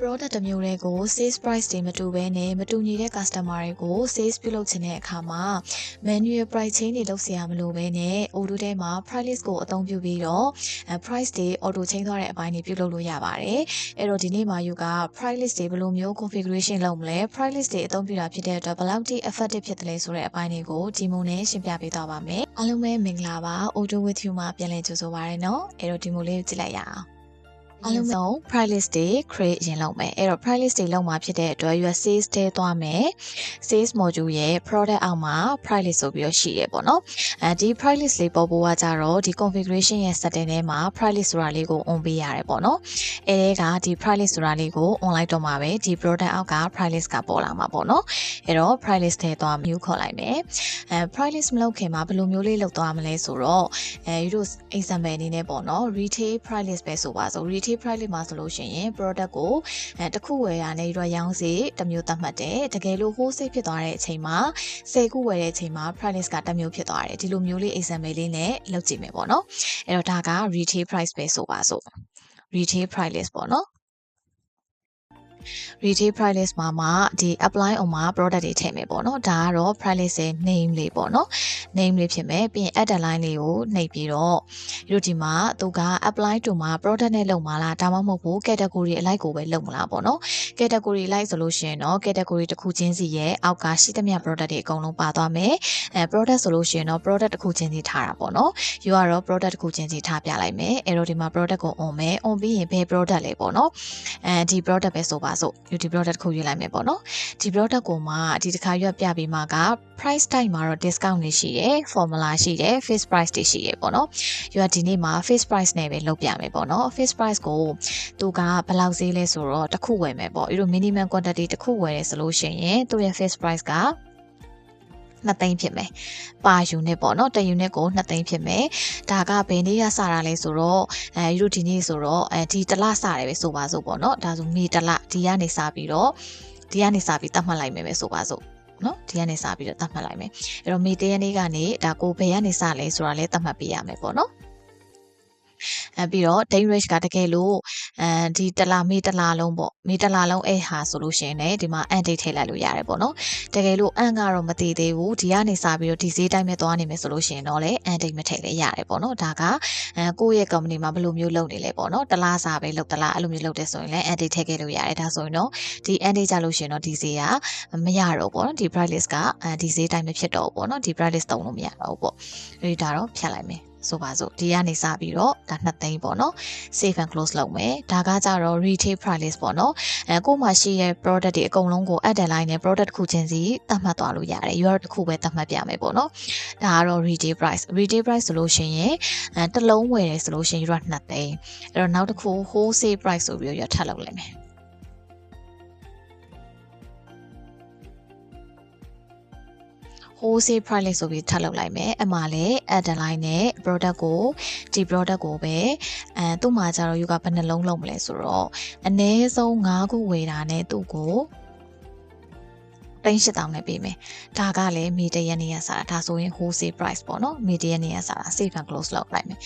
product တစ်မျိုးတွေကို sales price တွေမတူဘဲနဲ့မတူညီတဲ့ customer တွေကို sales ပြုလုပ်ခြင်းတဲ့အခါမှာ manual price change တွေလုပ်เสียမလို့ဘဲနဲ့ auto ထဲမှာ price list ကိုအသုံးပြုပြီးတော့ price တွေ auto change သွားတဲ့အပိုင်းတွေပြုလုပ်လို့ရပါတယ်။အဲ့တော့ဒီနေ့မှာယူက price list တွေဘယ်လိုမျိုး configuration လုပ်မလဲ price list တွေအသုံးပြုတာဖြစ်တဲ့အတွက်ဘယ်လောက်ထိ effective ဖြစ်တယ်လဲဆိုတဲ့အပိုင်းတွေကိုဒီမိုနဲ့ရှင်းပြပေးသွားပါမယ်။အားလုံးပဲမင်္ဂလာပါ auto with you မှာပြန်လည်ကြိုဆိုပါရနော်။အဲ့တော့ဒီမိုလေးကိုကြည့်လိုက်ရအောင်။အားလုံးဆုံး price list တွေ create ရင်လုပ်မယ်အဲ့တော့ price list တွေလုပ်မှာဖြစ်တဲ့အတွက် your sales ထဲသွားမယ် sales module ရဲ့ product အောက်မှာ price list ဆိုပြီးတော့ရှိရပေါ့နော်ဒီ price list လေးပေါ်ပေါ်ကကြတော့ဒီ configuration ရဲ့ setting ထဲမှာ price list ဆိုတာလေးကို on ပေးရတယ်ပေါ့နော်အဲ့ဒါကဒီ price list ဆိုတာလေးကို on လိုက်တော့မှာပဲဒီ product အောက်က price list ကပေါ်လာမှာပေါ့နော်အဲ့တော့ price list ထဲသွားမျိုးခေါ်လိုက်မယ်price list မလုပ်ခင်မှာဘယ်လိုမျိုးလေးလုပ်သွားမလဲဆိုတော့ယူတို့ example အနေနဲ့ပေါ့နော် retail price list ပဲဆိုပါဆို retail price list မှာဆိုလို့ရှိရင် product ကိုတစ်ခုဝယ်ရနေရောရောင်းစီတစ်မျိုးသတ်မှတ်တယ်တကယ်လို့ wholesale ဖြစ်သွားတဲ့အချိန်မှာ10ခုဝယ်တဲ့အချိန်မှာ price list ကတစ်မျိုးဖြစ်သွားတယ်ဒီလိုမျိုးလေး example လေးနဲ့လုပ်ကြည့်မယ်ပေါ့နော်အဲ့တော့ဒါက retail price ပဲဆိုပါဆို retail price list ပေါ့နော်retail price list မှာဒီ apply on မှာ product တွေထည့်မယ်ပေါ့နော်ဒါကတော့ price list ရဲ့ name လေးပေါ့နော် name လေးဖြစ်မယ်ပြီးရင် add line လေးကိုနှိပ်ပြီးတော့ဒီဒီမှာသူက apply to မှာ product နဲ့လုပ်မှာလားဒါမှမဟုတ်ဘူး category အလိုက်ကိုပဲလုပ်မလားပေါ့နော် category အလိုက်ဆိုလို့ရှိရင်တော့ category တစ်ခုချင်းစီရဲ့အောက်ကရှိသမျှ product တွေအကုန်လုံးပါသွားမယ်product ဆိုလို့ရှိရင်တော့ product တစ်ခုချင်းစီထားတာပေါ့နော်ယူကတော့ product တစ်ခုချင်းစီထားပြလိုက်မယ်အဲ့တော့ဒီမှာ product ကို on မယ် on ပြီးရင်ဘယ် product လဲပေါ့နော်ဒီ product ပဲဆိုပါဆိုဒီ product ကိုရွေးလိုက်မယ်ပေါ့နော်ဒီ product ကိုမှဒီတစ်ခါရွက်ပြပြီးမှက price type မှာတော့ discount တွေရှိရယ် formula ရှိတယ် fixed price တွေရှိရယ်ပေါ့နော်ယူကဒီနေ့မှာ fixed price နဲ့ပဲလုပ်ပြမယ်ပေါ့နော် fixed price ကိုသူကဘယ်လောက်ဈေးလဲဆိုတော့တစ်ခုဝယ်မယ်ပေါ့ဒီလို minimum quantity တစ်ခုဝယ်ရဲဆိုလို့ရှိရင်သူ့ရဲ့ fixed price က2သိန်းဖြစ်မယ်ပါ unit ပေါ့နော်1 unit ကို2သိန်းဖြစ်မယ်ဒါကဘယ်နေ့ကစတာလဲဆိုတော့ယူတို့ဒီနေ့ဆိုတော့ဒီတစ်လစတယ်ပဲဆိုပါစို့ပေါ့နော်ဒါဆိုမေတစ်လဒီကနေစပြီးတော့ဒီကနေစပြီးတတ်မှတ်လိုက်မယ်ပဲဆိုပါစို့နော်ဒီကနေစပြီးတော့တတ်မှတ်လိုက်မယ်အဲ့တော့မေ1ရက်နေ့ကနေဒါကိုဘယ်ကနေစလဲဆိုတာလဲတတ်မှတ်ပေးရမယ်ပေါ့နော်ပြီးတော့ day range ကတကယ်လို့ဒီတလားမေတလားလုံးပေါ့မေတလားလုံးအဲ့ဟာဆိုလို့ရှိရင်လည်းဒီမှာ end date ထည့်လိုက်လို့ရတယ်ပေါ့နော်တကယ်လို့ end ကတော့မတည်သေးဘူးဒီကနေစပြီးတော့ဒီဈေးတိုင်းပဲသွားနေမယ်ဆိုလို့ရှိရင်တော့လည်း end date မထည့်လည်းရတယ်ပေါ့နော်ဒါကကိုယ့်ရဲ့ company မှာဘယ်လိုမျိုးလုပ်နေလဲပေါ့နော်တလားစာပဲလုပ်တလားအဲ့လိုမျိုးလုပ်တယ်ဆိုရင်လည်း end date ထည့်ခဲ့လို့ရတယ်ဒါဆိုရင်တော့ဒီ end date ကြလို့ရှိရင်တော့ဒီဈေးကမရတော့ပေါ့နော်ဒီ price list ကဒီဈေးတိုင်းမဖြစ်တော့ဘူးပေါ့နော်ဒီ price list သုံးလို့မရတော့ဘူးပေါ့အဲ့ဒါတော့ဖြတ်လိုက်မယ်ဆိုပါစို့ဒီကနေစပြီးတော့ဒါ2သိန်းပေါ့နော် save and close လုပ်မယ်ဒါကကြတော့ retail price list ပေါ့နော်ကို့မှာရှိရဲ့ product တွေအကုန်လုံးကို add line နဲ့ product တစ်ခုချင်းစီသတ်မှတ်သွားလို့ရတယ် URL တစ်ခုပဲသတ်မှတ်ပြမယ်ပေါ့နော်ဒါကတော့ retail price ဆိုလို့ရှိရင်တစ်လုံးဝယ်တယ်ဆိုလို့ရှိရင် URL 2သိန်းအဲ့တော့နောက်တစ်ခု wholesale price ဆိုပြီးတော့ထပ်လုပ်လိုက်မယ်wholesale price လေးဆိုပြီးထပ်လုပ်လိုက်မယ်အမှလည်း add line နဲ့ product ကိုဒီ product ကိုပဲသူ့မှာကျတော့ယူကဘယ်နှလုံးလုံးမလဲဆိုတော့အနည်းဆုံး5ခုဝယ်တာနဲ့သူ့ကို38,000နဲ့ပေးမယ်ဒါကလည်းမေတရက်နေ့ရစားတာဒါဆိုရင် wholesale price ပေါ့နော်မေတရက်နေ့ရစားတာ save and close လုပ်လိုက်မယ်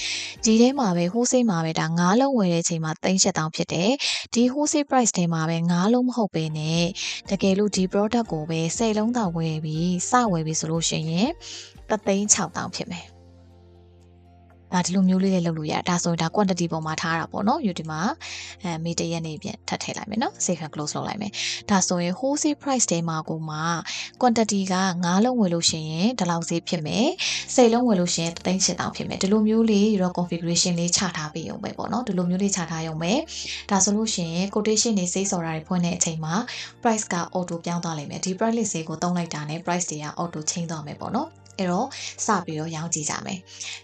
ဒီထဲမှာပဲ wholesale မှာပဲဒါ9လုံးဝယ်တဲ့အချိန်မှာ38,000ဖြစ်တယ်ဒီ wholesale price ထဲမှာပဲ9လုံးမဟုတ်ပဲနဲ့တကယ်လို့ဒီ product ကိုပဲ10လုံးသာဝယ်ပြီးစဝယ်ပြီးဆိုလို့ရှိရင်36,000ဖြစ်မယ်ဒါဒီလိုမျိုးလေးလေးလုပ်လို့ရဒါဆိုရင်ဒါ quantity ပေါ်မှာထားတာပေါ့နော်ယူဒီမှာမေတရက်နေပြန်ထပ်ထည့်လိုက်မယ်နော် save and close လုပ်လိုက်မယ်ဒါဆိုရင် wholesale price ထဲမှာကိုမှ quantity က9လုံးဝယ်လို့ရှိရင်ဒီလောက်ဈေးဖြစ်မယ်10လုံးဝယ်လို့ရှိရင်38,000ဖြစ်မယ်ဒီလိုမျိုးလေးရော configuration လေးချထားပေးရုံပဲပေါ့နော်ဒီလိုမျိုးလေးချထားရုံပဲဒါဆိုလို့ရှိရင် quotation တွေစိတ်စော်တာတွေဖွင့်တဲ့အချိန်မှာ price က auto ပြောင်းသွားလိမ့်မယ်ဒီ price list ကိုသုံးလိုက်တာနဲ့ price တွေက auto change သွားမယ်ပေါ့နော်အဲ့တော့စပြီးတော့ရောင်းကြည့်ကြမယ်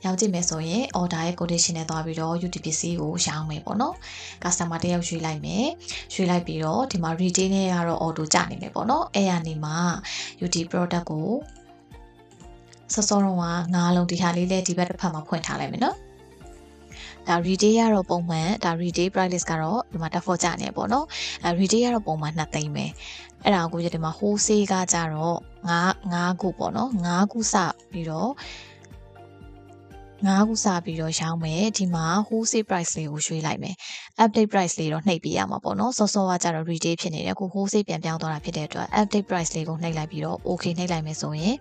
ရောင်းကြည့်မယ်ဆိုရင် order ရဲ့ quotation နဲ့သွားပြီးတော့ UTPC ကိုရောင်းမယ်ပေါ့နော် customer တယောက်ရွေးလိုက်မယ်ရွေးလိုက်ပြီးတော့ဒီမှာ retail နဲ့ကတော့ auto ကျနေမယ်ပေါ့နော်အဲ့ရနေမှာ UT product ကိုစောစောတော့က9လုံးဒီဟာလေးလည်းဒီဘက်တစ်ဖက်မှာဖွင့်ထားလိုက်မယ်နော်ဒါ retail ကတော့ပုံမှန်ဒါ retail price list ကတော့ဒီမှာ default ကျနေပေါ့နော် retail ကတော့ပုံမှန်2သိန်းပဲအဲ့ဒါကိုဒီမှာ wholesale ကကြတော့9ခုပေါ့နော်9ခုစပြီးတော့ 9ခုစပြီးတော့ရောင်းမယ်ဒီမှာ wholesale price လေးကိုရွှေ့လိုက်မယ် update price လေးတော့နှိပ်ပြရမှာပေါ့နော်စောစောကကျတော့ retail ဖြစ်နေတယ်အခု wholesale ပြန်ပြောင်းသွားတာဖြစ်တဲ့အတွက် update price လေးကိုနှိပ်လိုက်ပြီးတော့ okay နှိပ်လိုက်မယ်ဆိုရင်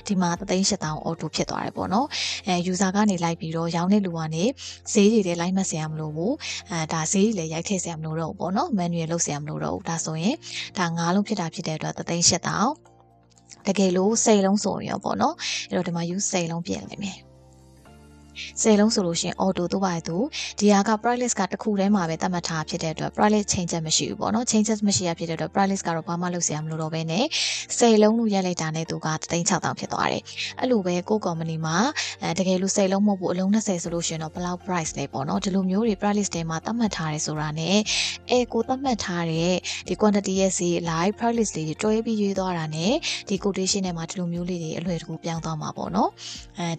ဒီမှာ38,000 auto ဖြစ်သွားတယ်ပေါ့နော်user ကနေလိုက်ပြီးတော့ရောင်းတဲ့လူကနေဈေးတွေလည်းလိုက်မှတ်စရာမလိုဘူးဒါဈေးတွေလည်းရိုက်ထည့်စရာမလိုတော့ဘူးပေါ့နော် manual လုပ်စရာမလိုတော့ဘူးဒါဆိုရင်ဒါ9လုံးဖြစ်တာဖြစ်တဲ့အတွက်38,000တကယ်လို့10လုံးဆိုရင်ရောပေါ့နော်အဲ့တော့ဒီမှာ use 10လုံးပြင်လိုက်မယ်10လုံးဆိုလို့ရှိရင် auto တို့ပါတူဒီဟာက price list ကတစ်ခုတည်းမှာပဲသတ်မှတ်ထားဖြစ်တဲ့အတွက် price list change မရှိဘူးပေါ့နော် changes မရှိရဖြစ်တဲ့အတွက် price list ကတော့ဘာမှလုပ်စရာမလိုတော့ဘဲနဲ့10လုံးလို့ရိုက်လိုက်တာနဲ့သူက36,000ဖြစ်သွားတယ်အဲ့လိုပဲကို company မှာတကယ်လို့10လုံးမဟုတ်ဘူးအလုံး20ဆိုလို့ရှိရင်တော့ဘယ်လောက် price လဲပေါ့နော်ဒီလိုမျိုးတွေ price list ထဲမှာသတ်မှတ်ထားတယ်ဆိုတာနဲ့ကိုသတ်မှတ်ထားတဲ့ဒီ quantity ရဲ့ဈေး live price list လေးတွေတွဲပြီးရွေးသွားတာနဲ့ဒီ quotation ထဲမှာဒီလိုမျိုးလေးတွေအလွယ်တကူပြောင်းသွားမှာပေါ့နော်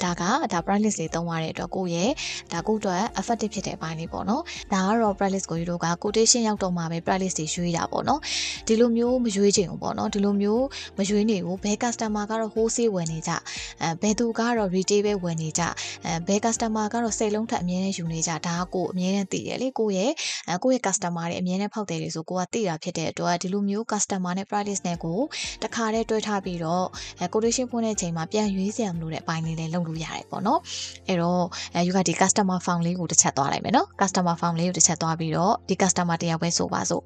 ဒါ price list လေးသုံးရတဲ့အတွက်ကိုရဲ့ဒါကိုအတွက် effective ဖြစ်တဲ့အပိုင်းလေးပေါ့နော်ဒါကတော့ price list ကိုယူတော့က quotation ရောက်တော့မှပဲ price list တွေရွေးတာပေါ့နော်ဒီလိုမျိုးမရွေးချင်ဘူးပေါ့နော်ဒီလိုမျိုးမရွေးနေဘူးဘယ် customer ကတော့ wholesale ဝယ်နေကြဘယ်သူကတော့ retail ပဲဝယ်နေကြဘယ် customer ကတော့စိတ်လုံးထက်အမြဲတမ်းယူနေကြဒါကကိုအမြဲတမ်းသိတယ်လေကိုရဲ့ customer တွေအမြဲတမ်းဖောက်တယ်လို့ဆိုကိုကသိတာဖြစ်တဲ့အတွက်ဒီလိုမျိုး customer နဲ့ price list နဲ့ကိုတခါတည်းတွဲထားပြီးတော့quotation ဖွင့်တဲ့အချိန်မှာပြန်ရွေးစရာမလိုတဲ့အပိုင်းလေးလည်းလုပ်လို့ရတယ်ပေါ့နော်အဲ့တော့ယူကဒီ customer form လေးကိုတစ်ချက်သွားလိုက်မယ်နော် customer form လေးကိုတစ်ချက်သွားပြီးတော့ဒီ customer တယောက်ပဲဆိုပါစို့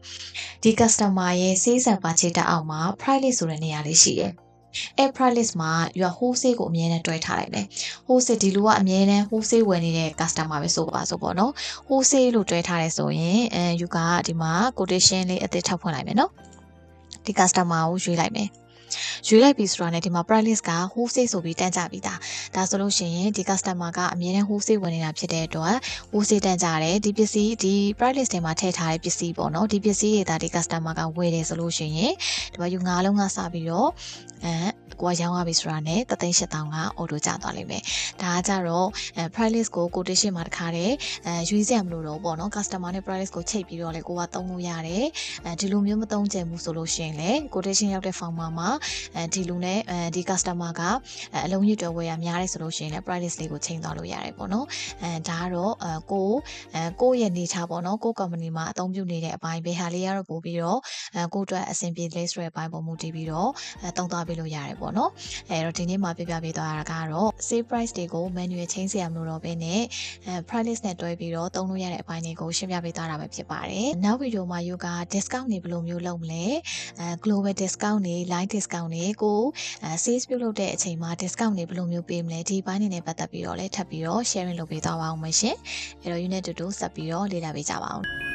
ဒီ customer ရဲ့ sales and purchase တက်အောက်မှာ price list ဆိုတဲ့နေရာလေးရှိတယ်price list မှာ wholesale ကိုအမြဲတမ်းတွဲထားလိုက်မယ် wholesale ဒီလူကအမြဲတမ်း wholesale ဝယ်နေတဲ့ customer ပဲဆိုပါစို့ပေါ့နော် wholesale လို့တွဲထားတယ်ဆိုရင်ယူကဒီမှာ quotation လေးအသစ်ထပ်ဖွင့်လိုက်မယ်နော်ဒီ customer ကိုရွေးလိုက်မယ်ရွေးလိုက်ပြီဆိုတာနဲ့ဒီမှာ price list က wholesale ဆိုပြီးတန်းကြပြီဒါဆိုလို့ရှိရင်ဒီ customer ကအမြဲတမ်း wholesale ဝင်နေတာဖြစ်တဲ့အတွက် wholesale တန်းကြတယ်ဒီပစ္စည်းဒီ price list ထဲမှာထည့်ထားတဲ့ပစ္စည်းပေါ့နော်ဒီပစ္စည်းတွေဒါဒီ customer ကဝယ်တယ်ဆိုလို့ရှိရင်ဒီမှာယူ9လုံးကစပြီးတော့ကိုကရောင်းရပြီဆိုတာနဲ့38,000က auto ကျသွားလိမ့်မယ်ဒါကကြတော့ price list ကို quotation မှာတခါတည်းရွေးစရာမလိုတော့ပေါ့နော် customer နဲ့ price list ကိုချိန်ပြီးတော့လေကိုကသုံးလို့ရတယ်ဒီလိုမျိုးမသုံးချင်ဘူးဆိုလို့ရှိရင်လေ quotation ရောက်တဲ့ form မှာဒီလူနဲ့ဒီ customer ကအလုံးကြီးတွဲဝယ်ရများတယ်ဆိုလို့ရှိရင်လည်း price list လေးကိုချိန်သွားလို့ရတယ်ပေါ့နော်ဒါကတော့ကိုရဲ့နေချပေါ့နော်ကို company မှာအသုံးပြုနေတဲ့အပိုင်းပဲဟာလေးကတော့ပို့ပြီးတော့ကိုအတွက်အဆင်ပြေလေးဆိုတဲ့အပိုင်းပေါ်မူတည်ပြီးတော့သုံးသွားပေးလို့ရတယ်ပေါ့နော်အဲ့တော့ဒီနေ့မှာပြပြပေးသွားတာကတော့ sale price တွေကို manual ချိန်စရာမလိုတော့ဘဲနဲ့ price list နဲ့တွဲပြီးတော့သုံးလို့ရတဲ့အပိုင်းတွေကိုရှင်းပြပေးသွားတာပဲဖြစ်ပါတယ်နောက်ဗီဒီယိုမှာယူက discount တွေဘယ်လိုမျိုးလုပ်မလဲ global discount တွေ line discount တွေကို sales ပြုလုပ်တဲ့အချိန်မှာ discount တွေဘယ်လိုမျိုးပေးမလဲဒီပိုင်းတွေနဲ့ပတ်သက်ပြီးတော့လည်းထပ်ပြီးတော့ sharing လုပ်ပေးသွားပါအောင်မရှင်အဲ့တော့ unit 2ဆက်ပြီးတော့လေ့လာပေးကြပါအောင်